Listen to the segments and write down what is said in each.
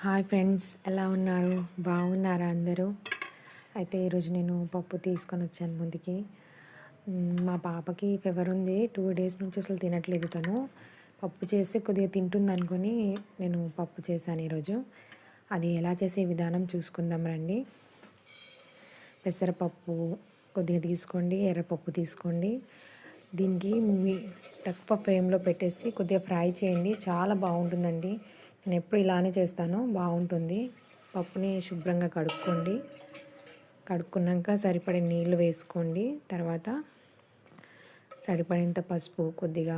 Hi friends, ఎలా ఉన్నారు? బాగున్నారా అందరూ? అయితే ఈరోజు నేను పప్పు తీసుకొని వచ్చాను ముందుకి. మా పాపకి ఫీవర్ ఉంది. 2 డేస్ నుంచి అసలు తినట్లేదు తను. పప్పు చేస్తే కొద్దిగా తింటుంది అనుకొని నేను పప్పు చేశాను ఈరోజు. అది ఎలా చేసే విధానం చూసుకుందాం రండి. పెసరపప్పు కొద్దిగా తీసుకోండి, ఎర్రపప్పు తీసుకోండి. దీనికి తక్కువ ఫ్లేమ్లో పెట్టేసి కొద్దిగా ఫ్రై చేయండి, చాలా బాగుంటుందండి. నేను ఎప్పుడు ఇలానే చేస్తాను, బాగుంటుంది. పప్పుని శుభ్రంగా కడుక్కున్నాక సరిపడే నీళ్ళు వేసుకోండి. తర్వాత సరిపడేంత పసుపు, కొద్దిగా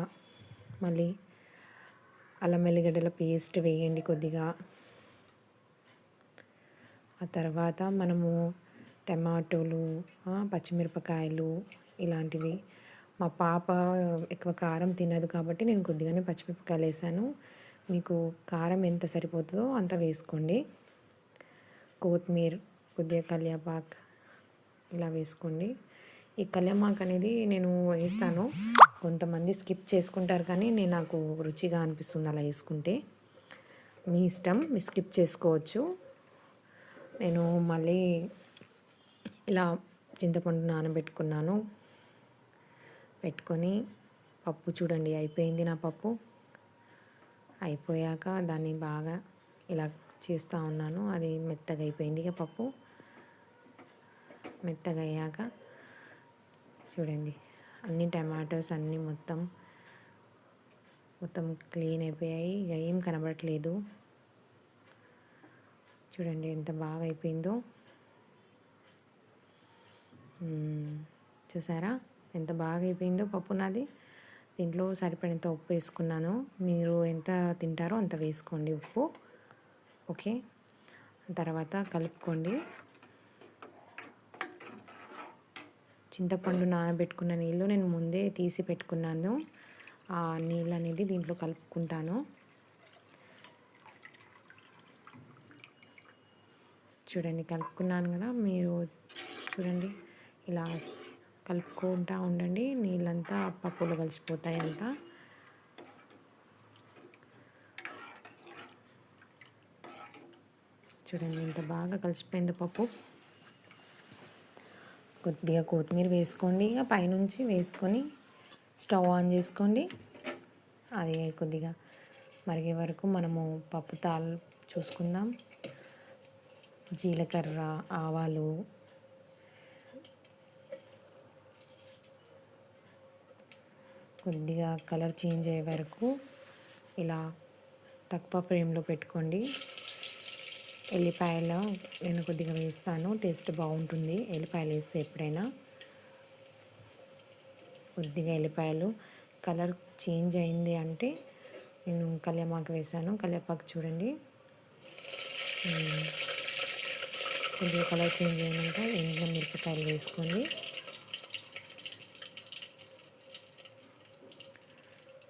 మళ్ళీ అల్లం వెల్లిగడ్డల పేస్ట్ వేయండి కొద్దిగా. ఆ తర్వాత మనము టమాటోలు, పచ్చిమిరపకాయలు ఇలాంటివి. మా పాప ఎక్కువ కారం తినదు కాబట్టి నేను కొద్దిగానే పచ్చిమిరపకాయలు వేసాను. మీకు కారం ఎంత సరిపోతుందో అంత వేసుకోండి. కొత్తిమీర, కొద్దిగా కల్యాపాకు ఇలా వేసుకోండి. ఈ కల్యామాకు అనేది నేను వేస్తాను, కొంతమంది స్కిప్ చేసుకుంటారు, కానీ నాకు రుచిగా అనిపిస్తుంది అలా వేసుకుంటే. మీ ఇష్టం, మీరు స్కిప్ చేసుకోవచ్చు. నేను మళ్ళీ ఇలా చింతపండు నానబెట్టుకున్నాను. పెట్టుకొని పప్పు చూడండి అయిపోయింది. నా పప్పు అయిపోయాక దాన్ని బాగా ఇలా చేస్తూ ఉన్నాను. అది మెత్తగా అయిపోయింది. ఇక పప్పు మెత్తగా అయ్యాక చూడండి అన్ని టమాటోస్ అన్నీ మొత్తం క్లీన్ అయిపోయాయి. ఇక ఏం కనబడట్లేదు. చూడండి ఎంత బాగా అయిపోయిందో. చూసారా ఎంత బాగా అయిపోయిందో పప్పు నాది. దీంట్లో సరిపడేంత ఉప్పు వేసుకున్నాను. మీరు ఎంత తింటారో అంత వేసుకోండి ఉప్పు. ఓకే, తర్వాత కలుపుకోండి. చింతపండు నానబెట్టుకున్న నీళ్ళు నేను ముందే తీసి పెట్టుకున్నాను. ఆ నీళ్ళు అనేది దీంట్లో కలుపుకుంటాను. చూడండి కలుపుకున్నాను కదా, మీరు చూడండి ఇలా కలుపుకుంటూ ఉండండి. నీళ్ళంతా పప్పులో కలిసిపోతాయి అంతా. చూడండి ఎంత బాగా కలిసిపోయింది పప్పు. కొద్దిగా కొత్తిమీర వేసుకోండి. ఇక పైనుంచి వేసుకొని స్టవ్ ఆన్ చేసుకోండి. అది కొద్దిగా మరిగే వరకు మనము పప్పు చూసుకుందాం. జీలకర్ర, ఆవాలు, కొద్దిగా కలర్ చేంజ్ అయ్యే వరకు ఇలా తక్కువ ఫ్లేమ్లో పెట్టుకోండి. ఎల్లిపాయలు నేను కొద్దిగా వేస్తాను, టేస్ట్ బాగుంటుంది ఎల్లిపాయలు వేస్తే ఎప్పుడైనా. కొద్దిగా ఎల్లిపాయలు కలర్ చేంజ్ అయింది అంటే నేను కల్యామాకు వేసాను. కల్యాపాకు చూడండి కొద్దిగా కలర్ చేంజ్ అయినాక ఎండిన మిరపకాయలు వేసుకోండి.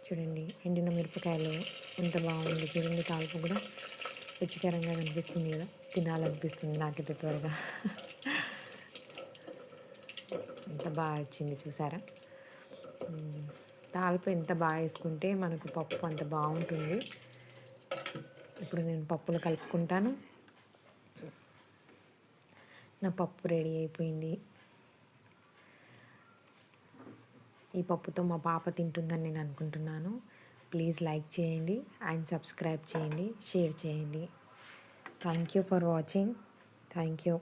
చూడండి ఎండిన మిరపకాయలు ఎంత బాగుంది. చూడండి తాలింపు కూడా రుచికరంగా కనిపిస్తుంది కదా, తినాలనిపిస్తుంది నాకైతే త్వరగా. ఎంత బాగా వచ్చింది చూసారా. తాలింపు ఎంత బాగా వేసుకుంటే మనకు పప్పు అంత బాగుంటుంది. ఇప్పుడు నేను పప్పులు కలుపుకుంటాను. నా పప్పు రెడీ అయిపోయింది. ఈ పప్పుతో మా పాప తింటుందని నేను అనుకుంటున్నాను. ప్లీజ్ లైక్ చేయండి అండ్ సబ్స్క్రైబ్ చేయండి, షేర్ చేయండి. Thank you for watching. Thank you.